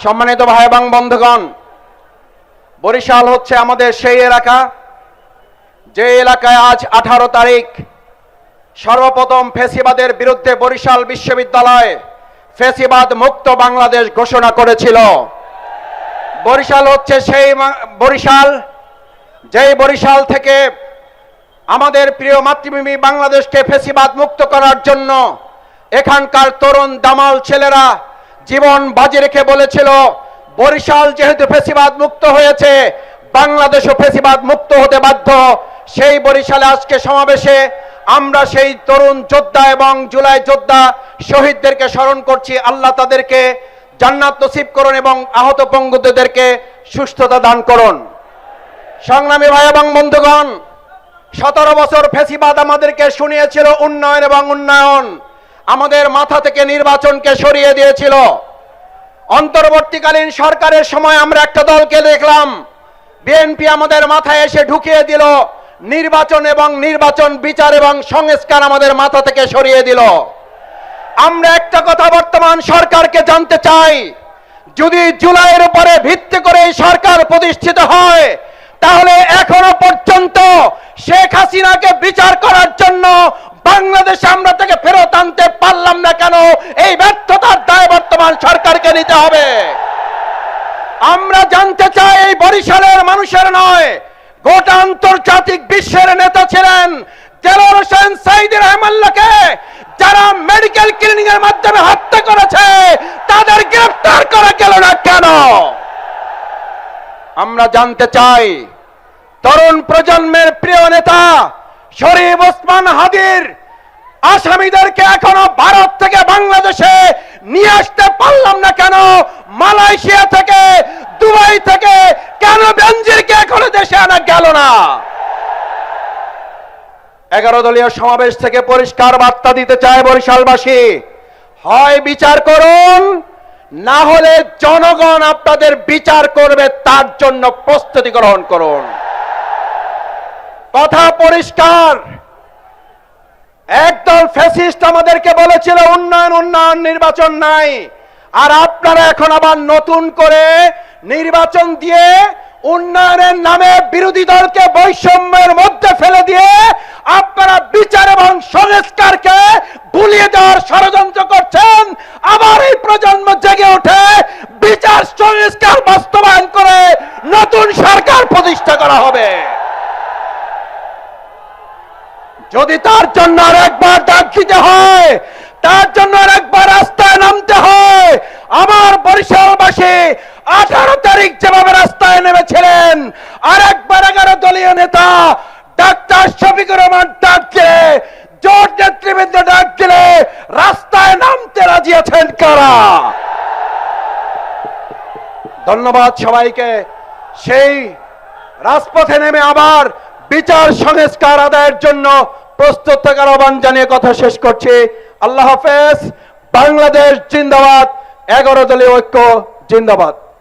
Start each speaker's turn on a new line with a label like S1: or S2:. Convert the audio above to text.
S1: সম্মানিত ভাই এবং বন্ধুগণ, বরিশাল হচ্ছে আমাদের সেই এলাকা যে এলাকায় আজ 18 তারিখ সর্বপ্রথম ফ্যাসিবাদের বিরুদ্ধে বরিশাল বিশ্ববিদ্যালয় ফ্যাসিবাদ মুক্ত বাংলাদেশ ঘোষণা করেছিল। বরিশাল হচ্ছে সেই বরিশাল যেই বরিশাল থেকে আমাদের প্রিয় মাতৃভূমি বাংলাদেশকে ফ্যাসিবাদ মুক্ত করার জন্য এখানকার তরুণ দামাল ছেলেরা জীবন বাজি রেখে বলেছিল, বরিশাল যেহেতু ফ্যাসিবাদ মুক্ত হয়েছে, বাংলাদেশও ফ্যাসিবাদ মুক্ত হতে বাধ্য। সেই বরিশালে আজকে সমাবেশে আমরা সেই তরুণ যোদ্ধা এবং জুলাই যোদ্ধা শহীদদেরকে স্মরণ করছি। আল্লাহ তাদেরকে জান্নাত নসিব করুন এবং আহত পঙ্গুদেরকে সুস্থতা দান করুন। সংগ্রামী ভাই এবং বন্ধুগণ, 17 বছর ফ্যাসিবাদ আমাদেরকে শুনিয়েছিল উন্নয়ন এবং উন্নয়ন, আমাদের মাথা থেকে নির্বাচনকে সরিয়ে দিয়েছিল। অন্তর্বর্তীকালীন সরকারের সময় আমরা একটা দলকে দেখলাম, বিএনপি আমাদের মাথায় এসে ঢুকিয়ে দিল নির্বাচন এবং নির্বাচন বিচার এবং সংস্কার আমাদের মাথা থেকে সরিয়ে দিল। আমরা একটা কথা বর্তমান সরকারকে জানতে চাই, যদি জুলাইয়ের উপরে ভিত্তি করে এই সরকার প্রতিষ্ঠিত হয়, তাহলে এখনো পর্যন্ত শেখ হাসিনাকে বিচার করার জন্য বাংলাদেশে আমরা তাকে ফেরত আনতে পারলাম না কেন? এই ব্যর্থতার দায় বর্তমান সরকারকে নিতে হবে। আমরা জানতে চাই, এই বরিশালের মানুষের নয়, গোটা আন্তর্জাতিক বিশ্বের নেতা ছিলেন দেলোয়ার হোসেন সাঈদী রহমাল্লাহকে যারা মেডিকেল ক্লিনিং এর মাধ্যমে হত্যা করেছে, তাদের গ্রেফতার করা গেল না কেন? আমরা জানতে চাই, তরুণ প্রজন্মের প্রিয় নেতা শরীফ ওসমান হাদির আসামিদেরকে এখনো ভারত থেকে বাংলাদেশে নিয়ে আসতে পারলাম না কেন? মালয়েশিয়া থেকে, দুবাই থেকে কেন বেনজিরকে এখনো দেশে আনা গেল না? 11 দলীয় সমাবেশ থেকে পরিষ্কার বার্তা দিতে চায় বরিশালবাসী, হয় বিচার করুন, না হলে জনগণ আপনাদের বিচার করবে, তার জন্য প্রস্তুতি গ্রহণ করুন। কথা পরিষ্কার। একদল ফ্যাসিস্ট আমাদেরকে বলেছিল উন্নয়ন উন্নয়ন, নির্বাচন নাই, আর আপনারা এখন আবার নতুন করে নির্বাচন দিয়ে উন্নয়নের নামে বিরোধী দলকে বৈষম্যের মধ্যে ফেলে দিয়ে আপনারা বিচার এবং সংস্কারকে ভুলিয়ে দেওয়ার ষড়যন্ত্র করছেন। আবার এই প্রজন্ম জেগে ওঠে, বিচার সংস্কার বাস্তবায়ন করে নতুন সরকার প্রতিষ্ঠা করা হবে। যদি তার জন্য আর একবার ডাক দিতে হয়, তার জন্য আর একবার রাস্তায় নামতে হয়, আমার বরিশালবাসী 18 তারিখ যেভাবে রাস্তায় নেমেছিলেন, আর একবার 11 দলীয় নেতা ডাক্তার শফিকুর রহমান ডাক দিলে, জোট নেতৃবৃন্দ ডাক দিলে রাস্তায় নামতে রাজি আছেন কারা? ধন্যবাদ সবাইকে। সেই রাজপথে নেমে আবার বিচার সংস্কার আদায়ের জন্য প্রস্তুত থাকার আহ্বান জানিয়ে কথা শেষ করছি। আল্লাহ হাফেজ। বাংলাদেশ জিন্দাবাদ। 11 দলীয় ঐক্য জিন্দাবাদ।